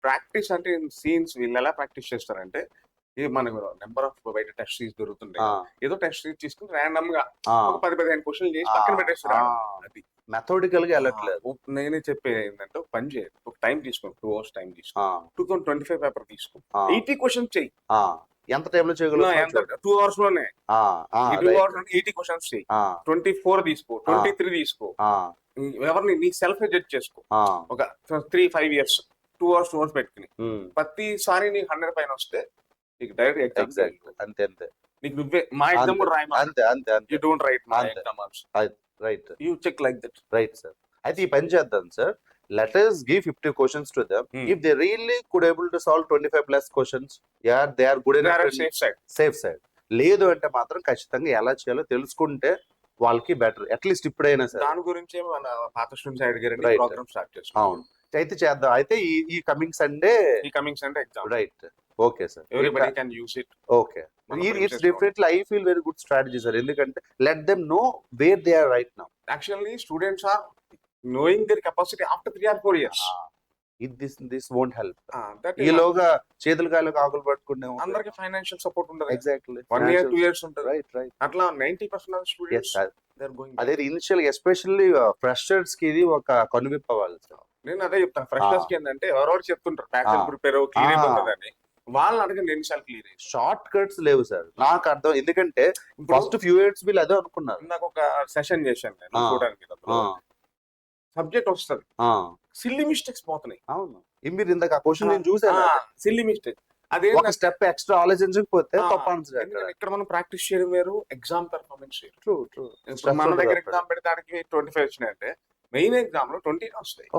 Practice అంటే scenes వీళ్ళు ఎలా ప్రాక్టీస్ చేస్తారంటే ఇది మనకు నెంబర్ ఆఫ్ బయట టెస్ట్ సీరీస్ దొరుకుతుంటాయి ఆ, ఏదో టెస్ట్ సీరీస్ తీసుకుని ర్యాండమ్ గా ఆ, ఒక 10-15 క్వశ్చన్లు చేసి పక్కన పెట్టేస్తారు అది మెథడికల్ గా వెళ్ళట్లేదు. నేనే చెప్పేది ఏంటంటే ఒక పని చేయాలి ఒక టైం తీసుకోండి 2 hours టైం తీసుకో ఆ, 2025 పేపర్ తీసుకో ఆ, 80 క్వశ్చన్స్ చెయ్యి ఆ, ఎంత టైంలో చేయగలుగుతాం? 2 hours లోనే ఈ 2 hours లోనే 80 క్వశ్చన్స్ చెయ్యి 24 తీసుకో 23 తీసుకో ఎవరిని నీ సెల్ఫ్ జడ్జ్ చేసుకో ఒక 3-5 years 2 hours పెట్టుకుని ప్రతిసారి నీకు 100 పైన వస్తే నీకు డైరెక్ట్ ఎగ్జామ్ ఎగ్జాక్ట్ అంతే అంతే నీకు నువ్వే మా ఎగ్జామ్ కూడా రాయమా అంతే అంతే అంతే యూ డోంట్ రైట్ మై అంతే. Exam also right you check like that right sir. అయితే ఈ పని చేద్దాం సార్. Let us give 50 questions to them. If they really could able to solve 25 plus questions, yeah, they are good enough. Safe side safe side. లేదు అంటే మాత్రం ఖచ్చితంగా ఎలా చేయాలో తెలుసుకుంటే వాళ్ళకి బెటర్, అట్లీస్ట్ ఇప్పుడైనా సార్. దాని గురించి మన పాత స్టూడెంట్స్ అడిగారండి Right. ప్రోగ్రామ్ స్టార్ట్ చేస్తాం అవును, అయితే చేద్దాం. అయితే ఈ కమింగ్ సండే. ఈ coming Sunday exam right, okay sir. Everybody can use it okay, it's definitely I feel very good strategy sir. ఎందుకంటే let them know where they are right now. Actually students are knowing their capacity after 3 or 4 years. This won't help. That ఈలోగా చేతులు కాళ్ళు ఆకులు పట్టుకునే అందరికి financial support ఉండదు exactly 1 year 2 years ఉంటుంది right right. అట్లా 90% of yes students sir. They are going అదే ఇనిషియల్ ఎస్పెషల్లీ ఫ్రెషర్స్ కి ఇది ఒక కనువిప్పు అవ్వాలి సార్. నేను అదే చెప్తాను ఫ్రెషర్స్ కి ఏంటంటే ఎవరెవరు చెప్తుంటారు ప్యాకేజ్ ప్రిపేర్ క్లియర్ అయిపోతుందని వాళ్ళని అడగండి ఎన్నిసార్లు క్లియర్ అయ్యి షార్ట్ కట్స్ లేవు సార్ నాకు అర్థం. ఎందుకంటే ఫస్ట్ ఫ్యూ ఇయర్స్ వీళ్ళు అదే అనుకున్నారు. నాకు ఒక సెషన్ చేశాను నేను ఆ. చూడడానికి సబ్జెక్ట్ వస్తుంది సిల్లీ మిస్టేక్స్ పోతున్నాయి. అవును, మీరు ఇందాక ఆ క్వశ్చన్ నేను చూసాను. సిల్లీ మిస్టేక్ అదే ఒక స్టెప్ ఎక్స్ట్రా ఆలోచించకపోతే తప్పు ఆన్సర్. ఇక్కడ మనం ప్రాక్టీస్ చేయడం వేరు ఎగ్జామ్ పెర్ఫార్మెన్స్ వేరు. True true. ఇప్పుడు మన దగ్గర ఎగ్జామ్ పెడితే 25 వచ్చినాయంటే మెయిన్ ఎగ్జామ్ లో 20 వస్తాయి.